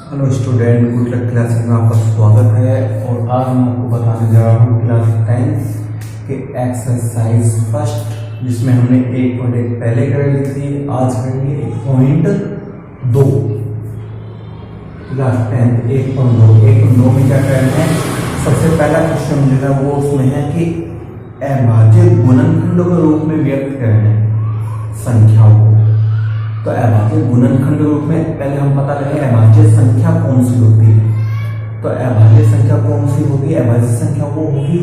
Hello student, good luck classes में आपका स्वागत है। और आज मैं आपको बताने जा रहा हूँ क्लास 10 के एक्सरसाइज फर्स्ट, जिसमें हमने 1.1 पहले कर ली थी। आज करेंगे 1.2। क्लास 10 1.2 में क्या करना है? सबसे पहला क्वेश्चन जो है वो उसमें है कि अभाज्य गुणनखंडों के रूप में व्यक्त करना है संख्याओं को। तो अभाज्य गुणनखंड रूप में पहले हम पता करें अभाज्य संख्या कौन सी होती है। तो अभाज्य संख्या कौन सी होगी? अभाज्य संख्या वो होगी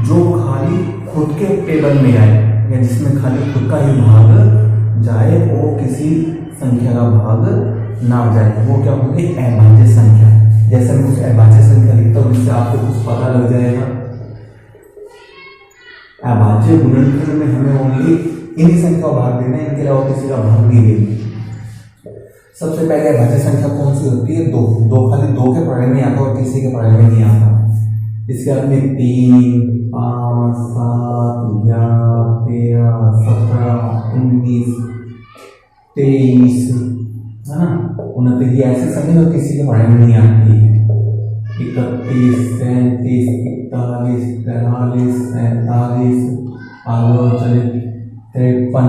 जो खाली खुद के टेबल में आए, या जिसमें खाली खुद का ही भाग जाए और किसी संख्या का भाग ना जाए, वो क्या होगी? अभाज्य संख्या। जैसे मैं कुछ अभाज्य संख्या लिखता हूँ जिससे आपको कुछ पता लग जाएगा। अभाज्य गुणनखंड में हमें ओनली इन्हीं संख्या का भाग देना है, इनके अलावा किसी का भाग नहीं देना। सबसे पहले अभाज्य संख्या कौन सी होती है? दो खाली दो के पढ़ाई में आता और किसी के पढ़ाई में नहीं आता। इसके बाद में 3, 5, 7, 11, 13, 17, 19, 23, है ना, 29, ये ऐसे संख्या जो किसी के पढ़ाई में नहीं आती है। 31, 37, 41, 43, 47, आगे चले 53,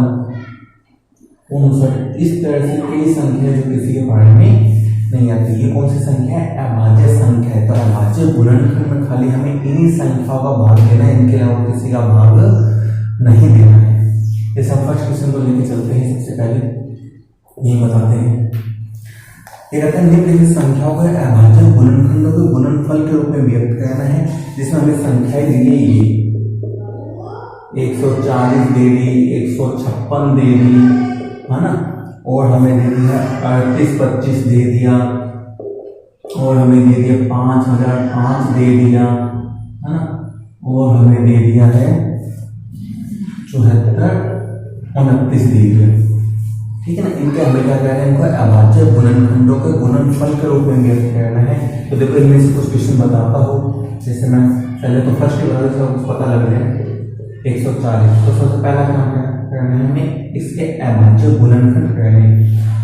59, इस तरह से कई संख्या जो किसी के पढ़ाई में नहीं आती। ये कौन सी संख्या है? अभाज्य संख्या है। तो अभाज्य गुणनखंड में खाली हमें इन्हीं संख्याओं का भाग देना है, इनके अलावा किसी का भाग नहीं देना है। जैसे हम फर्स्ट क्वेश्चन को लेके चलते हैं। सबसे पहले ये बताते हैं, ये कहते हैं निम्नलिखित संख्याओं को अभाज्य गुणनखंडों के गुणनफल के रूप में व्यक्त करना है, जिसमें हमें संख्याएं दी है ये 140 दे दी, 156 दे दी, है ना, और हमें दे दिया 38, 25 दे दिया, और हमें दे दिया 5005 दे दिया, है ना, और हमें दे दिया है 74, 29 दे दिया। ठीक है ना। इनके हमें क्या कहना है? इनको अभाज्य गुणनखंडों के गुणनफल के रूप में व्यक्त करना है। तो देखो इनमें से कुछ क्वेश्चन बताता हूँ। जैसे मैं पहले तो फर्स्ट के बारे में कुछ पता लग जाए 140। तो सबसे पहला काम करना है हमें इसके अभाज्य गुणनखंड करने।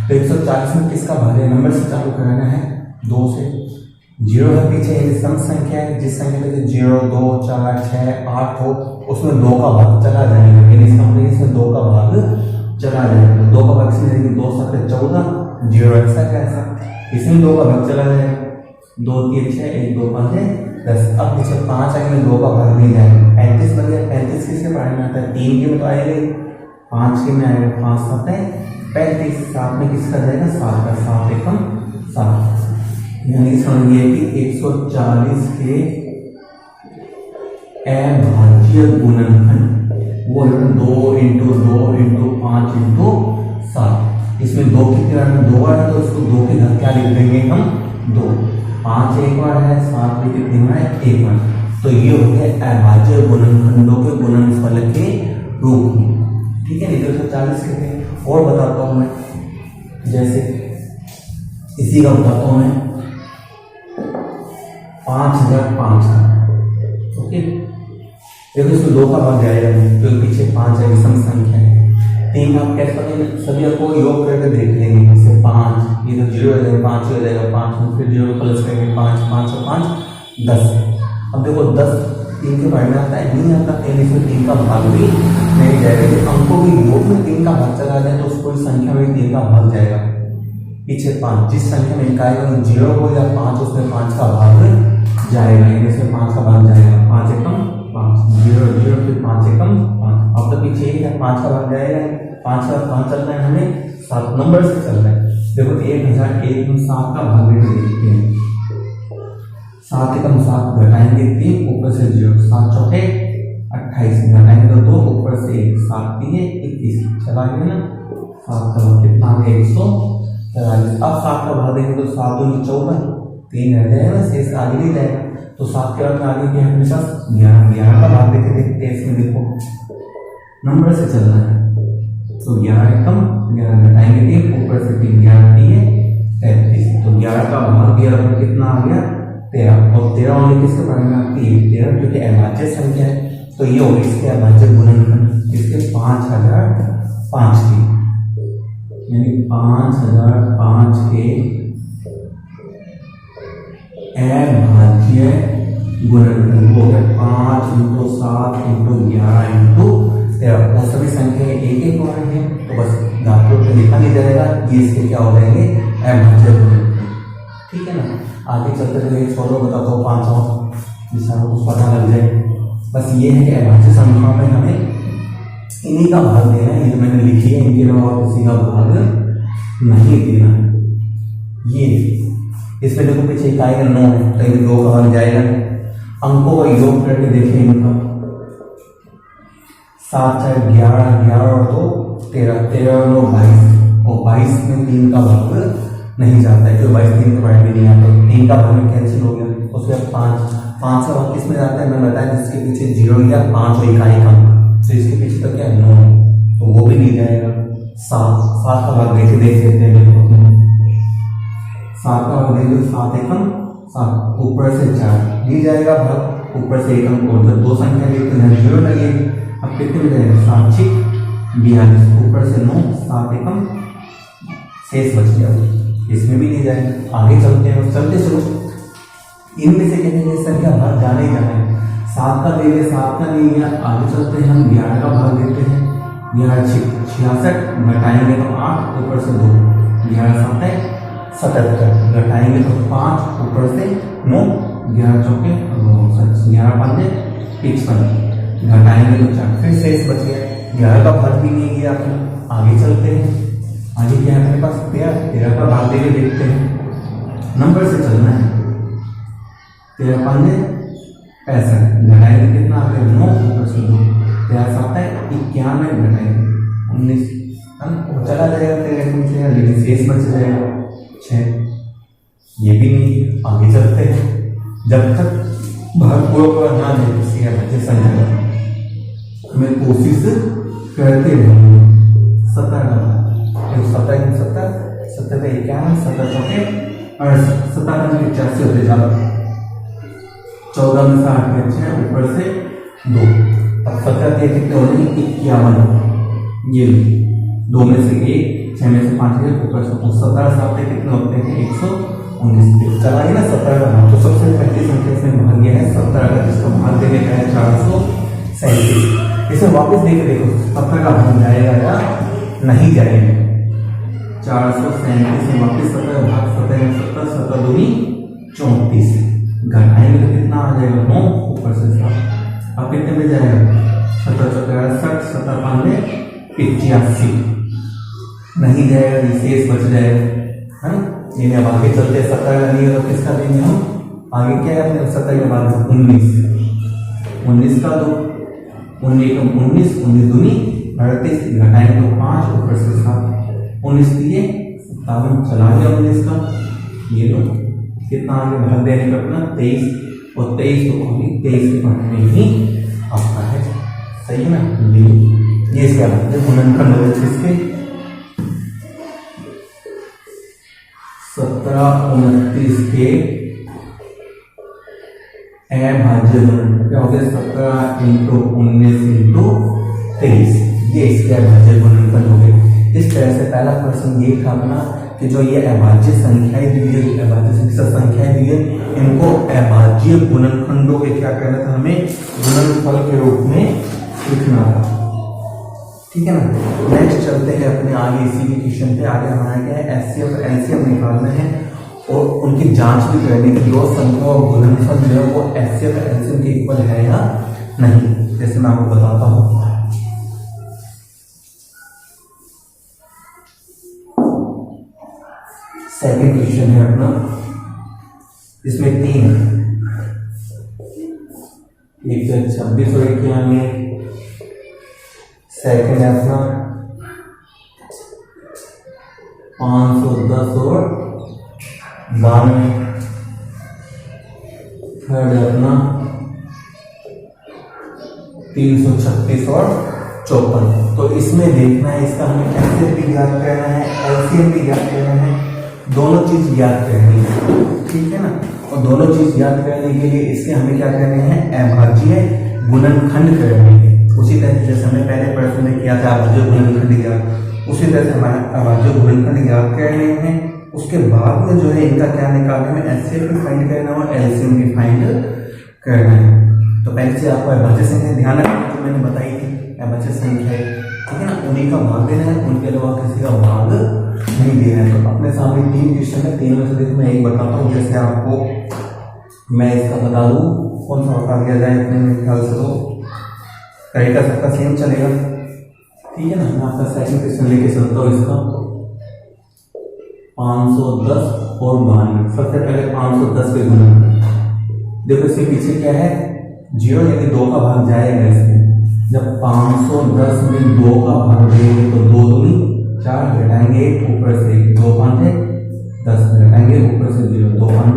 तो 140 में किसका भाग है? नंबर से चालू करना है 2 से। 0 है पीछे, ये सम संख्या है। जिस संख्या में 0, 2, 4, 6, 8 हो उसमें 2 का भाग चला जाएगा। यानी इसका मतलब इसमें 2 का भाग चला जाएगा। 2 का भाग इसमें 2 7 14, 0 ऐसा कैसा, इसमें 2 का भाग चला जाएगा। 2 3 6, 1 2 5 10। अब पीछे 5 आएंगे, 2 का भाग नहीं जाएगा। 35 बन गया। 35 किसके पढ़ाई में आता है? 3 के में तो आएगा, 5 के में आएगा। 5 7 35, 7 में किसका जाएगा? 7 का। 7 एकम 7। यानी समझिए कि 140 के अभाज्य गुणनखंड वो है 2 × 2 × 5 × 7। इसमें 2 कितने बार में 2 बार है, तो इसको 2 के घर क्या लिख देंगे हम? 2। 5 एक बार है, 7 भी कितनी बार है? एक बार। तो ये हो गया अभाज्य गुणनखंडों के गुणनफल के रूप में। ठीक है। 140 के थे। और बताता हूं मैं, जैसे इसी का बताता हूं मैं 5005 का। ओके, देखो इसमें 2 का भाग जाएगा नहीं, तो पीछे 5 है, विषम संख्या है। 3 का कैसे पता? सभी को योग करके देख लेंगे। जैसे 5, ये तो 0 हो जाएगा, 5 हो जाएगा, 5 में फिर 0 प्लस करेंगे, 5 5 और 5 10। अब देखो 10 3 के बारे में आता है, नहीं आता, इसमें 3 का भाग भी नहीं जाएगा। यदि अंकों के योग में 3 का भाग चला जाए तो उसको संख्या में 3 का भाग जाएगा। पीछे 5, जिस संख्या में इनका आएगा 0 हो या 5, उसमें 5 का भाग जाएगा। इसमें 5 का भाग जाएगा। 5 एकम 5, 0 0, फिर 5 एकम 5। अब तो पीछे ही है, 5 का भाग जाएगा। 5 का 5 चल रहा है, हमें 7 नंबर से चल रहा है। देखो 1001 में 7 का भाग लेके देखते हैं। 7 एकम 7 घटाएंगे 3, ऊपर से 0, 7 चौके 28 घटाएंगे तो 2, ऊपर से 1, 7 3 21, चला गया ना। 7 का भाग कितना है? 144। अब 7 का भाग देंगे तो 7 दूनी 14, 3 रह जाएगा, शेष आगे नहीं जाएगा। तो 7 के बाद आगे क्या है अपने पास? 11। 11 का भाग देके देखते हैं। इसमें देखो नंबर से चल रहा है, तो 11 एकम 11 घटाएंगे 3, ऊपर से 3, 11 3 33। तो 11 का भाग 11 पर कितना आ गया? 13। और 13 वाले किसके बारे में आती है? 13, क्योंकि अभाज्य संख्या है। तो ये होगी इसके अभाज्य गुणनखंड, इसके 5005 की, यानी 5005 के अभाज्य गुणनखंड हो गया 5 × 7 × 11 × 13। वो सभी संख्या एक एक बार है, तो बस दाखिलों पे लिखा नहीं जाएगा, ये इसके क्या हो जाएंगे अभाज्य गुणनखंड। ठीक है ना। आगे चलते हुए छोड़ो बता दो 500 जिससे हमको पता लग जाए। बस ये है कि अभाज्य संख्या में हमें इन्हीं का भाग देना है, ये तो मैंने लिखी है, इनके अलावा और किसी का भाग नहीं देना है। ये इसमें देखो पीछे इकाई का 9 है, तो इनमें 2 का भाग जाएगा। अंकों का योग करके देखें इनका 7 × 4 11, 11 और 2 13, 13 और 9 22, और 22 में 3 का भाग नहीं जाता है, क्योंकि 22 3 के बाद भी नहीं आता, 3 का भाग में कैंसिल हो गया। उसके बाद 5 का भाग किसमें जाता है, मैं बताया जिसके पीछे 0 या 5 और इकाई का, तो इसके पीछे तो क्या है 9, तो वो भी नहीं जाएगा। 7 का भाग देख लेते हैं, 7 का भाग देंगे 7 एकम 7, ऊपर से 4 नहीं जाएगा भाग, ऊपर से एकम को, जब 2 संख्या लेते हैं 0 लगेगी। अब कितने में जाएगा 7 × 6 42, ऊपर से 9 7 एकम शेष बच गया, इसमें भी नहीं जाएगा। आगे चलते हैं, चलते चलो इनमें से कहते संख्या भाग जाने ही जाना है। 7 का दे 7 का नहीं गया, आगे चलते हैं हम 11 का भाग देते हैं। 11 66 घटाएंगे तो 8, ऊपर से 2, 11 7 77 घटाएंगे तो 5, ऊपर से 9, 11 चौके 11 5 55 घटाएंगे तो 4, फिर शेष बच गया। 11 का भाग भी नहीं गया अपना। आगे चलते हैं, आगे क्या है मेरे पास 13 का भाग देके देखते हैं, नंबर से चलना है। 13 5 65 घटाएंगे कितना आ गया 9, ऊपर से 2, 13 7 91 घटाएंगे 19, चला जाएगा 13 से, लेकिन शेष बच जाएगा 6, ये भी नहीं। आगे चलते हैं, जब तक भाग पूरा ना दे किसी अभाज्य संख्या हमें कोशिश करते रहेंगे। 17 का भाग 17 × 7 17 × 51 17 चौके 68, 17 × 85 होते जाओ, 14 में 8 में 6, ऊपर से 2, अब 17 के कितने हो जाएंगे 51, ये 2 में से 1, 6 में से 5 है, ऊपर से 17 7 कितने होते हैं 119। चला ही ना 17 का भाग, तो सबसे पहली संख्या इसमें भाग गया है 17 का, जिसका भाग देने का है 437। इसे वापस देख देखो 17 का भाग जाएगा या नहीं जाएगा। 437 में वापस 17 भाग 17 17 17 दूनी 34, घटाएंगे तो कितना आ जाएगा 9, ऊपर से 7, अब कितने में जाएगा 17 64 17 5 85 नहीं जाएगा, शेष बच जाएगा, है ना। ये अब आगे चलते 17 का नहीं है तो किसका देंगे हम, आगे क्या है 17 के बाद 19 का 2, 19 19 दूनी 38, घटाएंगे तो 5, ऊपर से 7, 19 दिए 57, चला गया 19 का। ये लो कितना आगे भाग देने का अपना 23, और 23 तो 23 के पढ़ने में ही आपका है, सही है ना। ये इसका गुणनखंड हो गया इसके 17 29 के अभाज्य गुणनखंड क्या हो गया 17 × 19 × 23, ये इसके अभाज्य गुणनखंड हो गए। इस तरह से पहला प्रश्न ये था अपना कि जो ये अभाज्य संख्याएं दी है, अभाज्य संख्याएं दी है, इनको अभाज्य गुणनखंडों के क्या कहना था, हमें गुणनफल के रूप में लिखना था। ठीक है ना। नेक्स्ट चलते हैं अपने आगे इसी क्वेश्चन पे। आगे हमारा क्या है एचसीएफ और एलसीएम निकालना है और उनकी जांच भी करनी है कि दो संख्या और गुणनफल जो है वो एचसीएफ और एलसीएम के इक्वल है या नहीं। जैसे मैं आपको बताता हूँ, सेकंड क्वेश्चन है अपना, इसमें 3 26 और 91, सेकंड है अपना 510 और 92, थर्ड है अपना 336 और 54। तो इसमें देखना है, इसका हमें एचसीएफ भी ज्ञात करना है, एलसीएम भी ज्ञात करना है, दोनों चीज ज्ञात करनी है। ठीक है ना। और दोनों चीज ज्ञात करने के लिए इसके हमें क्या करने हैं, अभाज्य गुणनखंड करने हैं। उसी तरह जैसे हमने पहले प्रश्न में किया था अभाज्य गुणनखंड ज्ञात, उसी तरह से हमारे अभाज्य गुणनखंड ज्ञात करने हैं। उसके बाद में जो है इनका क्या निकालना है, एचसीएफ भी फाइंड करना है और एलसीएम भी फाइंड करना है। तो पहले से आपको अभाज्य संख्या ध्यान रखना, जो मैंने बताई थी अभाज्य संख्या है, ठीक है ना, उन्हीं का भाग देना है, उनके अलावा किसी का भाग नहीं देना है। तो अपने सामने 3 क्वेश्चन है, 3 में से देखो मैं एक बताता हूँ। जैसे आपको मैं इसका बता दूँ कौन सा बता दिया जाए, अपने मेरे ख्याल से तो तरीका सबका सेम चलेगा, ठीक है ना। मैं आपका सेकंड क्वेश्चन लेके चलता हूँ। इसका 510 और 92, सबसे पहले 510 पे गुणा। देखो इसके पीछे क्या है, 0 यानी 2 का भाग जाएगा इसमें। जब 510 में 2 का भाग देंगे तो 2 दूनी 4 घटाएंगे, ऊपर से 2 5 10 घटाएंगे, ऊपर से 0 2 5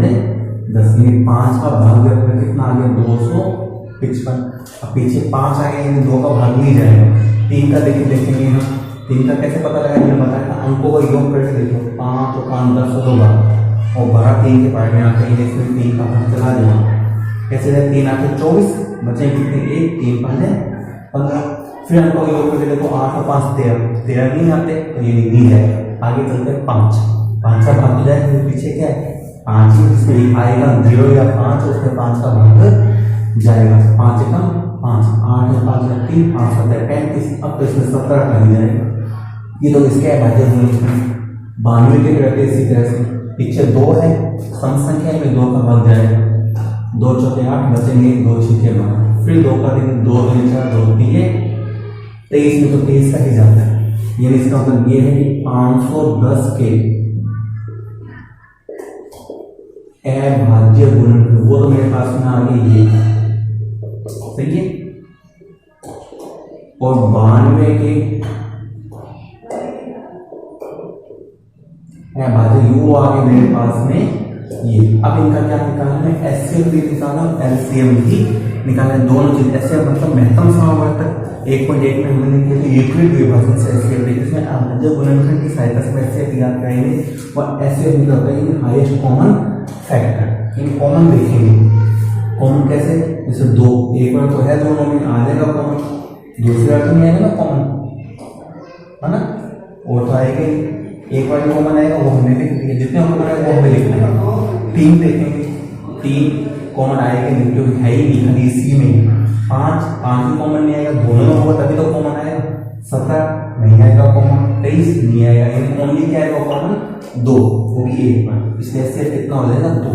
10, यानी 5 का भाग जब कितना आ गया 255। अब पीछे 5 आ गया यानी 2 का भाग नहीं जाएगा। 3 का देखेंगे हम, 3 का कैसे पता लगा, मैंने बताया था अंकों का योग करके देखो, 5 और 5 10 और 2 12 और 12 3 के पार्ट में आते हैं, इसमें 3 का भाग चला जाएगा। कैसे जाए, 3 आते 24 बचे कितने 1 3 5 15। फिर अंकों का योग करके देखो 8 और 5 13 नहीं आते तो ये नहीं जाएगा। आगे चलते हैं 5 का भाग हो जाए, फिर पीछे क्या है 5 ही, इसमें आएगा 0 या 5, उसमें 5 का भाग जाएगा। 5 कम 5 8 और 5 में 3 5 7 35, अब तो इसमें 17 का ही जाएगा। ये तो इसके अभाज्य गुणनफल 92 के रहते इसी तरह से। पीछे 2 है, सम संख्या में 2 का भाग जाएगा, 2 चौके 8 बचेंगे, 2 छीके 12, फिर 2 का दिन 2 2 4 2 3 23 में तो 23 का ही जाता है। यानी इसका मतलब ये है कि 510 के अभाज्य गुणनफल वो तो मेरे पास में आ गई ये, सही है। और 92 के अभाज्य यू आ गए मेरे पास में ये। अब इनका क्या निकालना है, एचसीएफ भी निकालना और एलसीएम भी निकालना है, दोनों चीज। एचसीएफ मतलब महत्तम समावर्तक 1.1 में हमने किया यूक्लिड विभाजन से एचसीएफ, इसमें अभाज्य गुणनफल की सहायता से एचसीएफ ज्ञात करेंगे और एचसीएफ निकलता है highest common factor. In common देखेंगे, कॉमन कैसे, जैसे 2 एक बार तो है दोनों में आ जाएगा कॉमन, दूसरी बार तो नहीं आएगा ना कॉमन, है ना, और तो आएगा एक बार कॉमन आएगा वो हमने लिख दिया, जितने कॉमन आएगा वो हमें लिखना है। 3 देखेंगे, 3 कॉमन आएगा नहीं क्योंकि है ही नहीं, खाली इसी में 5 भी कॉमन नहीं आएगा, दोनों में होगा तभी तो कॉमन आएगा। 17 नहीं आएगा कॉमन, 23 नहीं आएगा, यानी ओनली क्या आएगा कॉमन 2, वो भी एक बार, इसलिए से कितना हो जाएगा 2।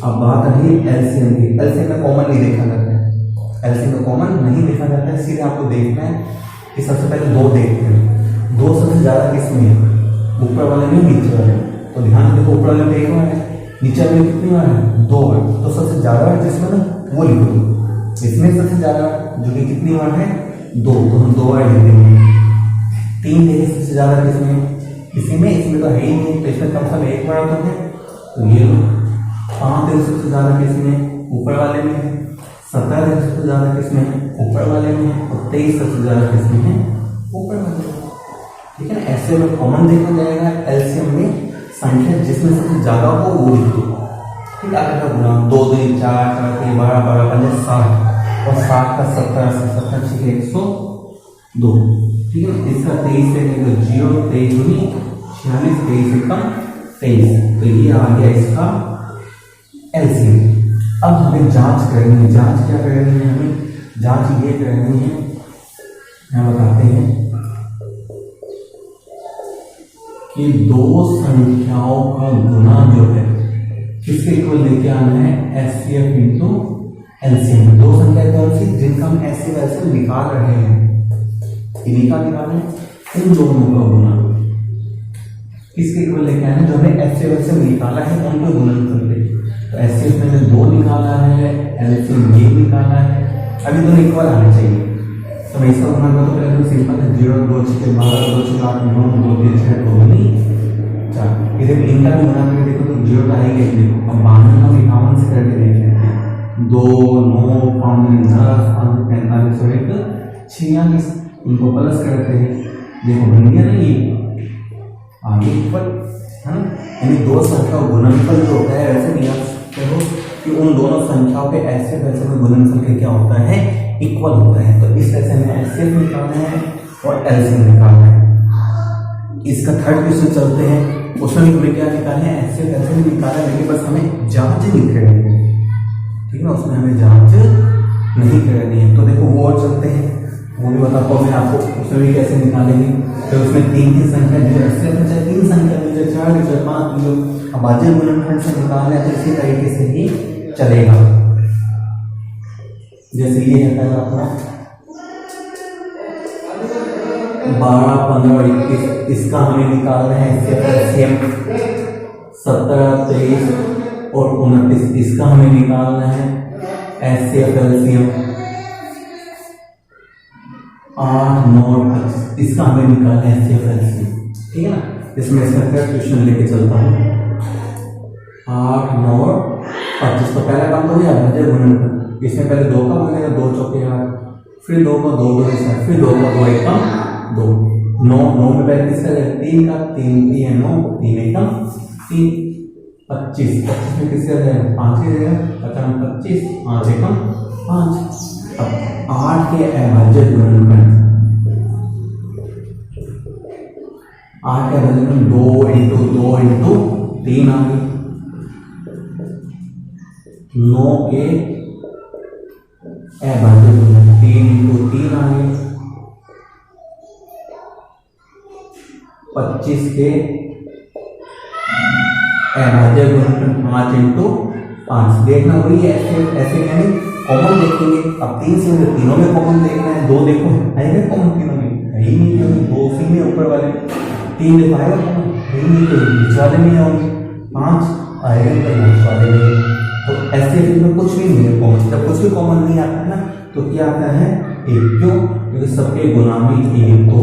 अब बात रही एलसीएम की, एलसीएम में कॉमन नहीं देखा जाता है, एलसीएम में कॉमन नहीं देखा जाता है, सीधे आपको देखना है कि सबसे पहले 2 देखते हैं, 2 सबसे ज्यादा किसमें है, ऊपर वाले में नीचे वाले, तो ध्यान देखो ऊपर वाले में 1 बार है, नीचे वाले में कितनी बार है 2 बार, तो सबसे ज्यादा है जिसमें ना वो लिखो, इसमें सबसे ज्यादा जो कि कितनी बार है 2, तो हम 2 बार लिख देंगे। 3 देखें सबसे ज्यादा किसमें, इसी में, इसमें तो है ही नहीं, तो इसमें कम से कम 1 बार तो है, तो ये लो। 5 देखें सबसे ज्यादा किसमें, ऊपर वाले में है। 17 देखें सबसे ज्यादा किसमें, ऊपर वाले में है, और 23 सबसे ज्यादा किसमें है, ऊपर वाले में, ठीक है ना। ऐसे में कॉमन देखा जाएगा, एलसीएम में संख्या जिसमें सबसे ज्यादा हो वो लिख दो, ठीक है। आगे का गुणा 2 2 4 4 3 12 12 5 60 और 60 का 70 से 70 6 102, ठीक है। इसका 23 से 0 23 दूनी 46 23 एकम 23, तो ये आ गया इसका एलसीएम। अब हमें जांच करनी है, जांच क्या करनी है हमें, जांच ये करनी है, यहाँ बताते हैं कि 2 संख्याओं का गुना जो है किसके इक्वल लेके आना है, एचसीएफ इंटू एलसीएम। 2 संख्या कौन सी जिनका हम एचसीएफ एलसीएम निकाल रहे हैं, इन्हीं का निकालना है, इन दोनों का गुना किसके इक्वल लेके आना है, जो हमने एचसीएफ एलसीएम निकाला है उनको गुणनफल पे। तो एचसीएफ मैंने 2 निकाला है, एलसीएम ये निकाला है, अभी दोनों इक्वल आने चाहिए। तो मैं इसका गुना करूँ तो पहले सिंपल है, 0 2 6 12 2 6 8 9 2 3 6 2 नहीं 4, इधर इनका भी गुना करके देखो तो 0 का आएगा ही। देखो अब 52 को 51 से करके देख लेते हैं, 2 9 5 10 5 45 और 1 46, इनको प्लस करते हैं, देखो बन गया ना ये आगे इक्वल, है ना। यानी 2 संख्या गुणनफल जो होता है वैसे नहीं आप कहो कि उन दोनों संख्याओं के ऐसे वैसे में गुणनफल के क्या होता है, इक्वल होता है। तो इस तरह से हमें एचसीएफ निकालना है और एलसीएम निकालना है। इसका थर्ड क्वेश्चन चलते हैं। उसमें भी हमने क्या निकाले हैं, HCF LCM निकाला, लेकिन बस हमें जांच नहीं करनी है, ठीक है ना, उसमें हमें जांच नहीं करनी है। तो देखो वो और चलते हैं, वो भी बताता हूँ मैं आपको, उसमें भी कैसे निकालेंगे। तो उसमें तीन संख्या दी है, चाहे तीन संख्या दी जाए, 4 दी जाए, 5 दी जाए, अब भाज्य गुणनखंड से निकालना है तो इसी तरीके से ही चलेगा। जैसे ये है पहला अपना 12, 15 और 21, इसका हमें निकालना है HCF 17, 23 और 29, इसका हमें निकालना है HCF 8, 9 और 25, इसका हमें निकालना है HCF, ठीक है ना। इसमें इसका क्वेश्चन लेके चलता हूँ। 8, 9 और 25, तो पहला काम तो हो गया भाज्य गुणनखंड। इसमें पहले 2 का बनेगा, 2 चौके 8, फिर 2 का 2 फिर 2 का 2 एकम 2, 9 में पहले किसका जाएगा, 3 का, 3 3 9, 3 एकम 3, 25 में किसका जाएगा, 5 की जाएगा, 25 5 एकम 5। अब 8 के अभाज्य गुणनखंड, 8 के अभाज्य गुणनखंड 2 इंटू 2 इंटू 3 आ गई। 9 के अभाज्य गुणनखंड 3 इंटू 3 आ गए। 25 के अभाज्य गुणनखंड 5 इंटू 5, देखना वही ऐसे ऐसे कहेंगे, कॉमन देखेंगे। अब 3 से तीनों में कॉमन देखना है, 2 देखो आएगा कॉमन, तीनों में है ही नहीं, क्योंकि 2 उसी में ऊपर वाले, 3 देखो आएगा कॉमन, है ही नहीं, तो बीच वाले में होंगे, 5 आएगा तो बीच वाले में। तो ऐसे में कुछ भी नहीं है कॉमन, जब कुछ भी कॉमन नहीं आता है ना तो क्या आता है, 1, क्यों, क्योंकि सबके गुणा में 1 तो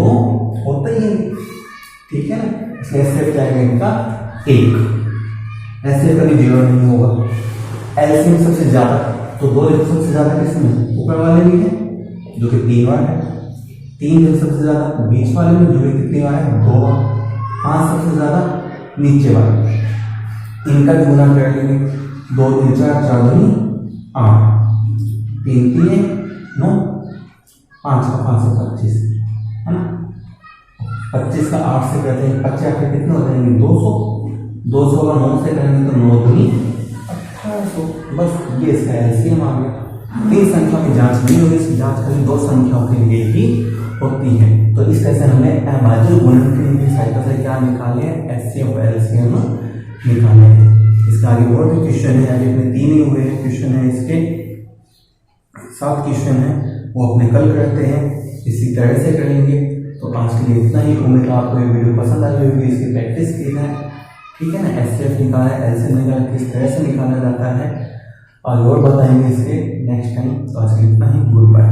होता ही है, ठीक है ना। इसलिए ऐसे क्या आएगा इनका 1, ऐसे कभी 0 नहीं होगा। एलसीएम सबसे ज्यादा, तो 2 देखो सबसे ज्यादा किसमें, ऊपर वाले में है जो कि 3 बार है, 3 देखो सबसे ज्यादा बीच वाले में जो कि कितनी बार है, 2 बार, 5 सबसे ज्यादा नीचे वाले, इनका भी गुना कर लेंगे, 2 3 4, 4 2 8, 3 3 9, 5 का 5 से 25 है ना, 25 का 8 से करते हैं, 50 के कितने हो जाएंगे, 200, 200 का 9 से करेंगे तो 9 दूनी 1800, बस ये इसका एलसीएम आ गया। 3 संख्याओं की जांच नहीं होगी, इसकी जांच खाली 2 संख्याओं के लिए ही होती है। तो इस तरह से हमने अभाज्य गुणनखंड की सहायता से क्या निकाले हैं, HCF और LCM निकाले हैं। इसका आगे और भी क्वेश्चन है, आगे अपने 3 ही हुए क्वेश्चन है, इसके 7 क्वेश्चन है, वो अपने कल करते हैं, इसी तरह से करेंगे। तो आज के लिए इतना ही, उम्मीद आपको ये वीडियो पसंद आई होगी, इसकी प्रैक्टिस की है, ठीक है ना। HCF निकाला है, LCM निकाला, किस तरह से निकाला जाता है और बताएंगे इसके नेक्स्ट टाइम। तो आज के लिए इतना ही, गुड बाय।